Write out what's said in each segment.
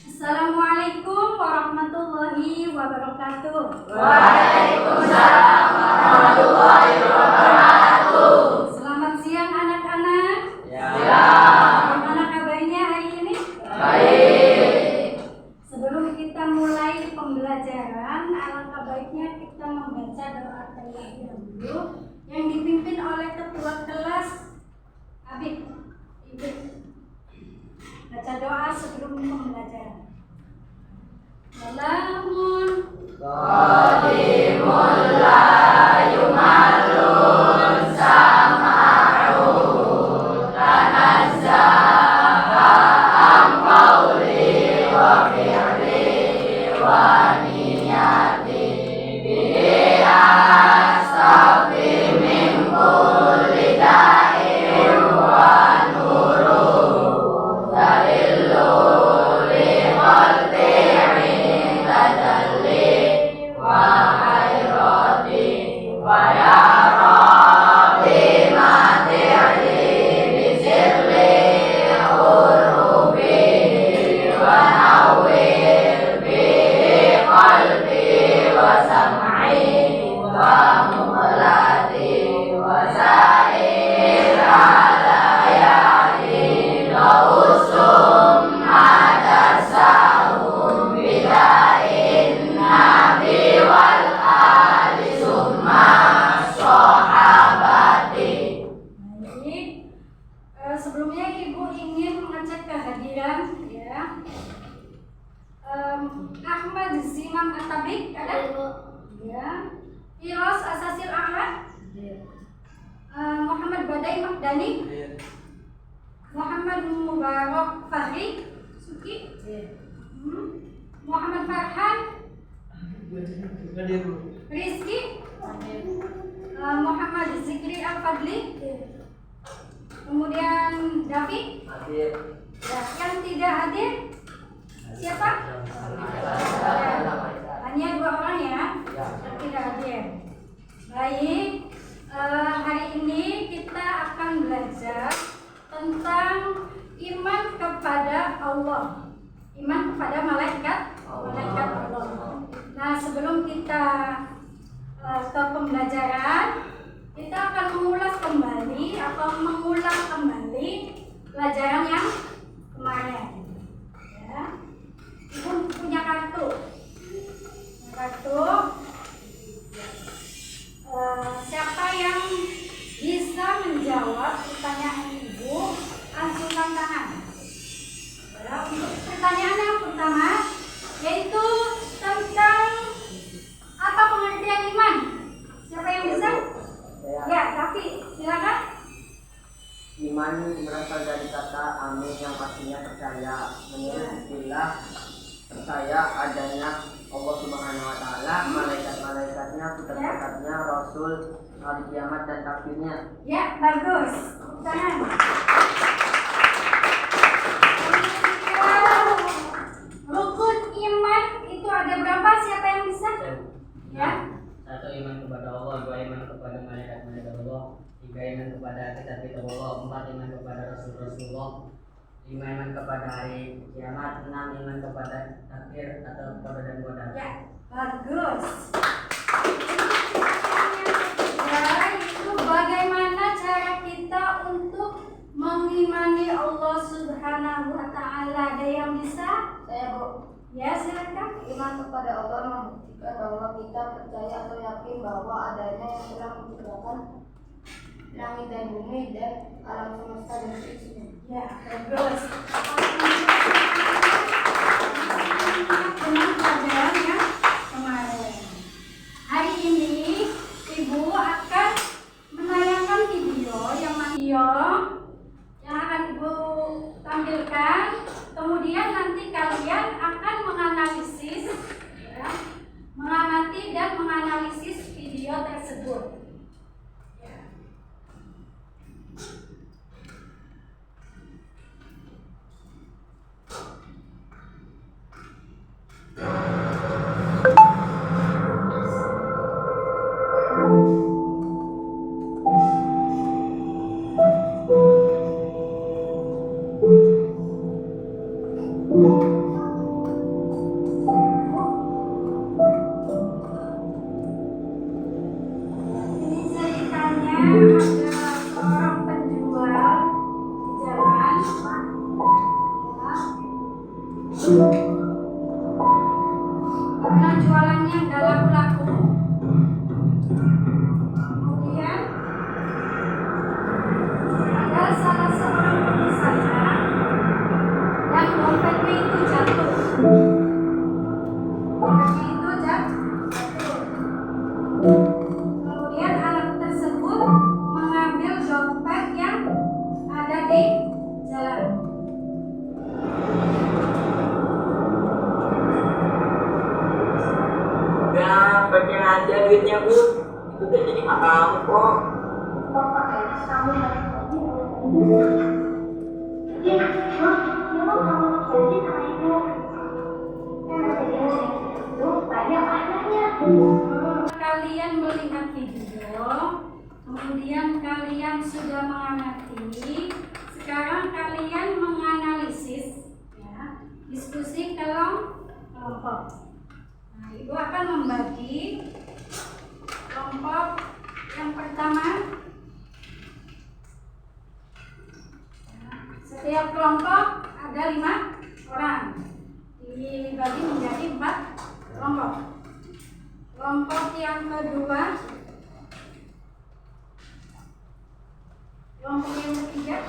Assalamualaikum warahmatullahi wabarakatuh. Waalaikumsalam warahmatullahi wabarakatuh. Selamat siang anak-anak. Ya. Bagaimana kabarnya hari ini? Baik. Sebelum kita mulai pembelajaran, alangkah baiknya kita membaca doa terlebih dahulu yang dipimpin oleh ketua kelas Abid. Baca doa sebelum pembelajaran. Salamun Qadimul la yumallun sama'u tanazzaha am qawli wa fi'li wa niyati bihi astafi min kulli da'in wa nuru dalillu li qalbi tajalli wa khairati wa ya rabbi mati'li bisirli urubi wa nawwir bihi qalbi wa sam'i wa muqlati wa sa'ir alayati lausum adasahum bidain nabi wal ali summa sahabati. Baik. Sebelumnya Ibu ingin mengecek kehadiran ya. Ahmad Zimam Atabik ada? Ya. Iros Asasil Ahmad? Muhammad Badai Makdani? Muhammad Mubarak Fahri Suki? Muhammad Farhan? Rizki? Muhammad Zikri Al-Fadli? Kemudian Davi? Ya, yang tidak hadir siapa? Hanya 2 orang ya, yang tidak hadir. Baik, hari ini kita akan belajar tentang iman kepada Allah, iman kepada malaikat Allah. Nah, sebelum kita ke pembelajaran, kita akan mengulang kembali pelajaran yang kemarin. Ya. Ibu punya kartu. Siapa yang bisa menjawab pertanyaan Ibu, angkat tangan. Ya, untuk pertanyaan yang pertama, yaitu tentang apa pengertian iman. Siapa yang bisa? Ya, tapi silakan. Iman berasal dari kata amin yang pastinya percaya. Menurut istilah percaya adanya Allah Subhanahu wa taala, malaikat-malaikatnya, kitab-kitabnya, rasul, hari kiamat dan takdirnya. Ya, bagus. Tangan. Rukun iman itu ada berapa? Siapa yang bisa? Ya. 1 iman kepada Allah, 2 iman kepada malaikat-malaikat Allah, 3 iman kepada kitab-kitab Allah, 4 iman kepada Rasul-Rasulullah, 5 iman kepada hari kiamat, 6 iman kepada takdir atau qadar dan qadar. Ya, bagus. Ya, itu bagaimana cara kita untuk mengimani Allah Subhanahu wa taala. Ada yang bisa? Saya Bu. Ya, silakan. Iman kepada Allah membuktikan bahwa kita percaya atau yakin bahwa adanya yang telah menciptakan langit dan bumi dan alam semesta dan seisinya. Ya, bagus. Dengan pelajaran yang kemarin. Hari ini Ibu akan menayangkan video yang akan Ibu tampilkan. Kemudian nanti kalian akan menganalisis, ya, mengamati dan menganalisis video tersebut. Ya. Ini ceritanya ada seorang penjual di jalan. Karena jualannya nggak laku-laku. Kemudian ada salah seorang pengusaha yang dompetnya itu jatuh. Dompetnya itu jatuh. Kemudian anak tersebut mengambil dompet yang ada di jalan. Udah, bagian aja duitnya Bu. Itu udah jadi hak kamu kok. Bapak kayaknya kamu balik lagi Iya, memang kamu jadi sama ibu. Itu banyak maknanya. Kalian melihat video, kemudian kalian sudah mengamati. Sekarang kalian menganalisis, ya, diskusi kelompok. Nah, ibu akan membagi kelompok yang pertama. Setiap kelompok ada 5 orang, dibagi menjadi 4 kelompok. Kelompok yang kedua, kelompok yang ketiga,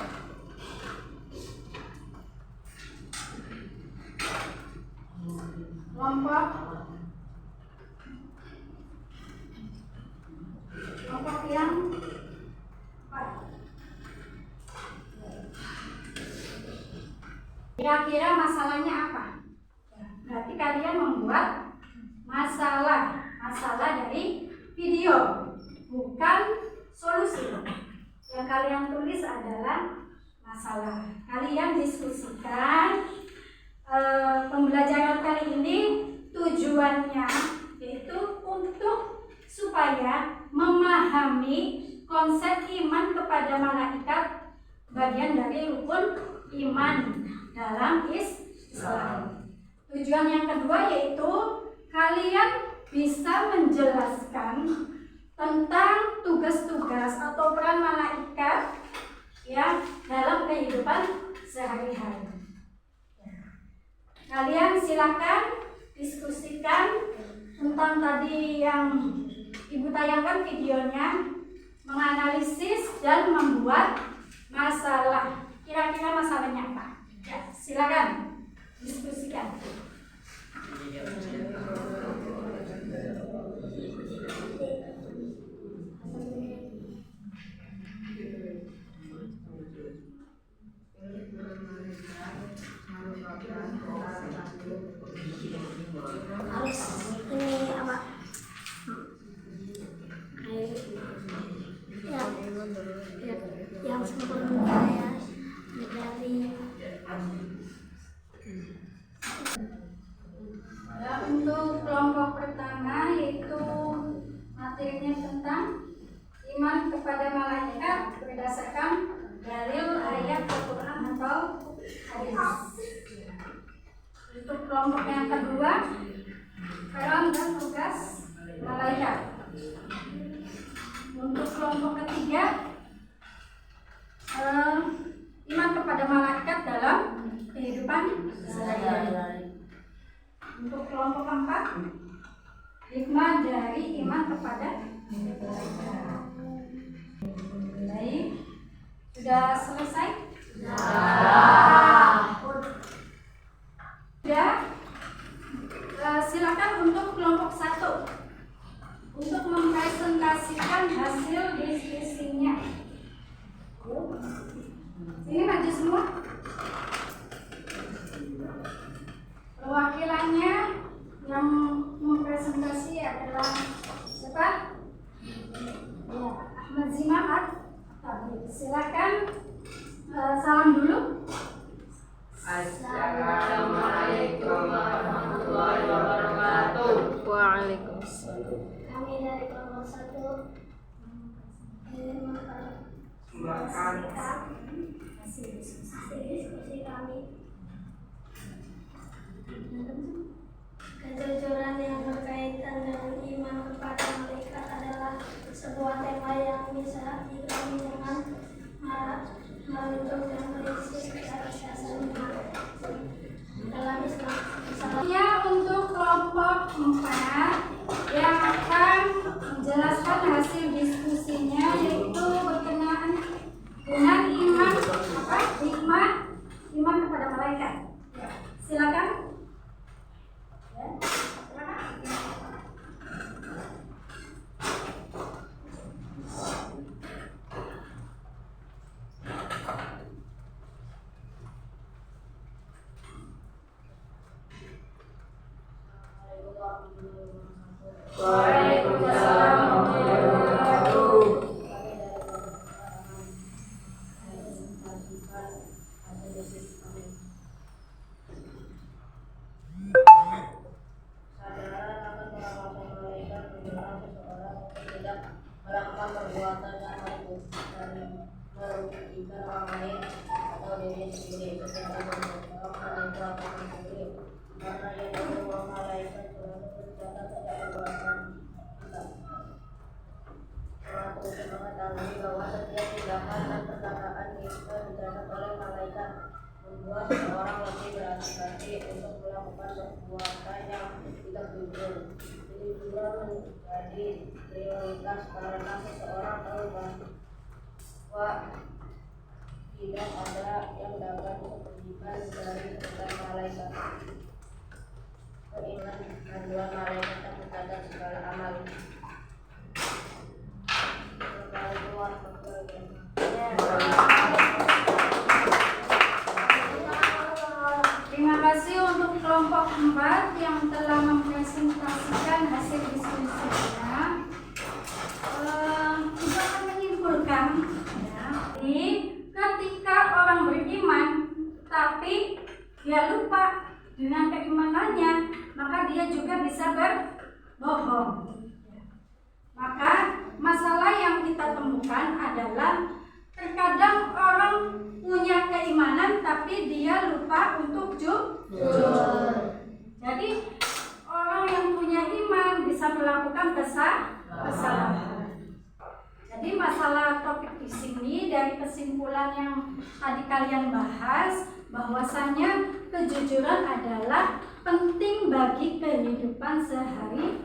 kelompok yang empat. Kira-kira masalahnya apa? Berarti kalian membuat masalah dari video, bukan solusi. Yang kalian tulis adalah masalah. Kalian diskusikan pembelajaran kali ini tujuannya yaitu untuk supaya memahami konsep iman kepada malaikat, bagian dari rukun iman dalam Islam. Tujuan yang kedua yaitu kalian bisa menjelaskan tentang tugas-tugas atau peran malaikat ya dalam kehidupan sehari-hari. Kalian silakan diskusikan tentang tadi yang ibu tayangkan videonya, menganalisis dan membuat masalah. Kira-kira masalahnya apa? Ya, silakan diskusikan. Ini apa? Yang sebelumnya ya dari Untuk kelompok pertama yaitu materinya tentang iman kepada malaikat berdasarkan dalil ayat Al-Quran atau hadis. Untuk kelompok yang kedua, peran dan tugas malaikat. Untuk kelompok ketiga, iman kepada malaikat dalam kehidupan sehari-hari. Untuk kelompok keempat, hikmah dari iman kepada malaikat. Baik, sudah selesai? Sudah. Silakan untuk kelompok 1 untuk mempresentasikan hasil diskusinya. Sini maju semua. Perwakilannya yang mempresentasi adalah siapa? Ya, Ahmad Zimahat. Silakan salam dulu. Assalamualaikum warahmatullahi wabarakatuh. Waalaikumsalam. kami dari kelompok 1 ingin mempresentasikan hasil diskusi kami Ya, untuk kelompok 4 yang akan menjelaskan hasil diskusinya yaitu berkenaan dengan iman kepada malaikat. Silakan. Ya, silakan. Waalaikumsalam warahmatullahi wabarakatuh. Sadar akan pengawasan malaikat menyerang seseorang untuk tidak melakukan perbuatan yang merugikan orang lain atau diri sendiri ketika berbuat akan sendiri. Karena yang kedua malaikat selalu bercatat setiap perbuatan kita. Selalu mengetahui bahwa setiap tindakan dan perkataan kita dicatat oleh malaikat, membuat seorang lebih berhati-hati untuk melakukan perbuatan yang tidak jujur. Ini juga menjadi prioritas karena seseorang tahu bahwa tidak ada yang dapat disembunyikan dari perintah malaikat. Beriman panduan malaikat yang mencatat segala amal. Assalamualaikum warahmatullahi wabarakatuh. Terima kasih untuk kelompok 4 yang telah mempresentasikan hasil diskusinya. Kita akan menyimpulkan ya, ketika orang beriman tapi dia lupa dengan keimanannya, maka dia juga bisa berbohong. Maka masalah yang kita temukan adalah terkadang orang punya keimanan tapi dia lupa untuk jujur. Jadi orang yang punya iman bisa melakukan kesalahan. Jadi masalah topik di sini dari kesimpulan yang tadi kalian bahas, bahwasanya kejujuran adalah penting bagi kehidupan sehari-hari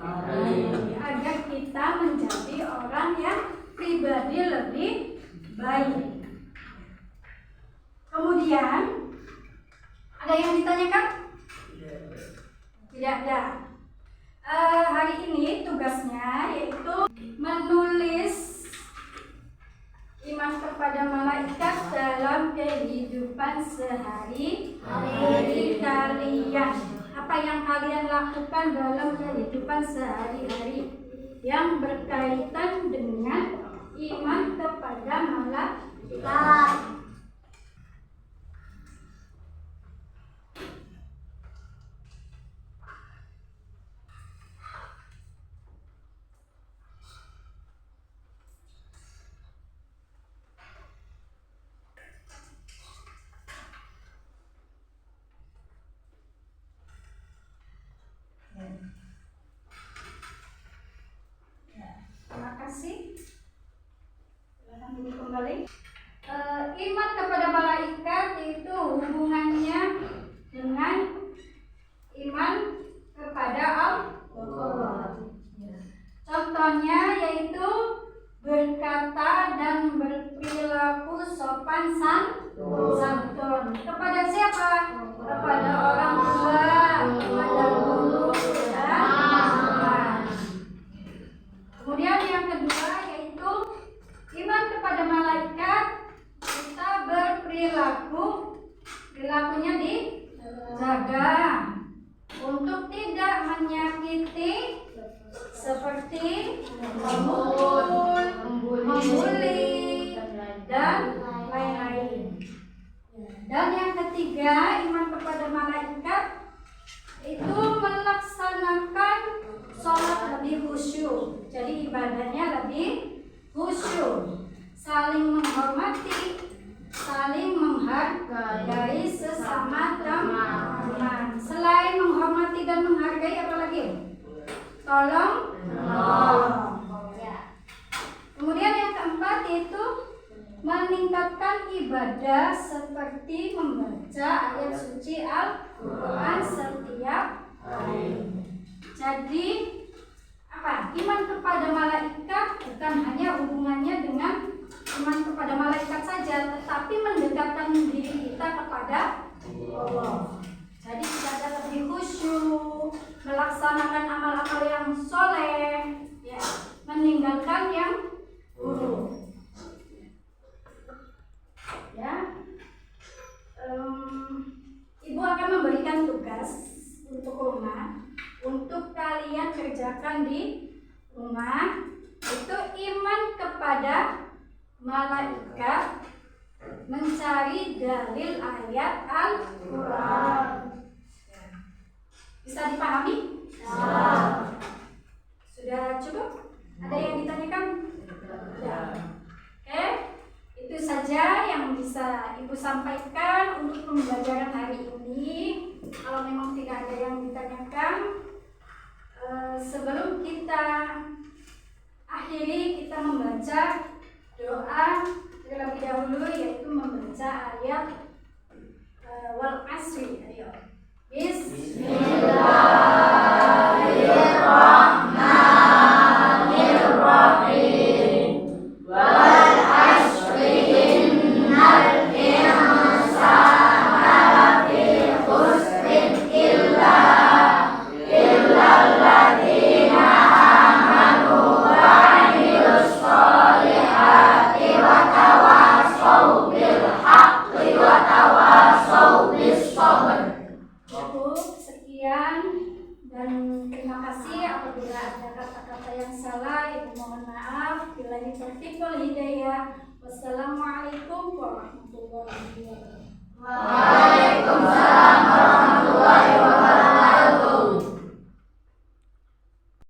agar kita menjadi orang yang pribadi lebih baik. Kemudian ada yang ditanyakan? Tidak ada. Hari ini tugasnya yaitu menulis iman kepada malaikat dalam kehidupan sehari-hari kalian. Apa yang kalian lakukan dalam kehidupan sehari-hari yang berkaitan dengan iman kepada malaikat. Terima kasih. Silakan duduk kembali. Iman kepada malaikat itu hubungannya dengan iman kepada Allah. Contohnya yaitu berkata dan berperilaku sopan santun. Kepada siapa? Kepada orang tua, kepada guru, dan teman. Kemudian yang kedua yaitu iman kepada malaikat, kita perilakunya dijaga untuk tidak menyakiti seperti membuli dan lain-lain. Dan yang ketiga, iman kepada malaikat itu melaksanakan sholat lebih khusyuk. Jadi ibadahnya lebih khusyuk, saling menghormati, saling menghargai sesama teman. Selain menghormati dan menghargai, apa lagi? Tolong. Kemudian yang keempat yaitu meningkatkan meningkatkan ibadah seperti membaca ayat suci Al-Quran setiap hari. Jadi apa? Iman kepada malaikat bukan hanya hubungannya dengan iman kepada malaikat saja, tetapi mendekatkan diri kita kepada Allah. Jadi kita ada lebih khusyuk, melaksanakan amal-amal yang soleh, ya, meninggalkan yang buruk. Ya, Ibu akan memberikan tugas untuk rumah, untuk kalian kerjakan di rumah, itu iman kepada malaikat, mencari dalil ayat Al-Quran. Bisa dipahami? Sudah cukup? Ada yang ditanyakan? Sudah. Oke, itu saja yang bisa Ibu sampaikan untuk pembelajaran hari ini. Kalau memang tidak ada yang ditanyakan, sebelum kita akhiri, kita membaca doa terlebih dahulu, yaitu membaca ayat wal asri. Ayo. Bismillahirrahmanirrahim. Wal asri innal insana lafi khusrin illa alladzina amanu wa amilus solihati wa tawasaw bil haqqi wa tawasaw bis sabr. Cukup sekian, dan terima kasih. Apabila ada kata-kata yang salah, Ibu mohon maaf. Billahi taufiq wal hidayah. Wassalamualaikum warahmatullahi wabarakatuh.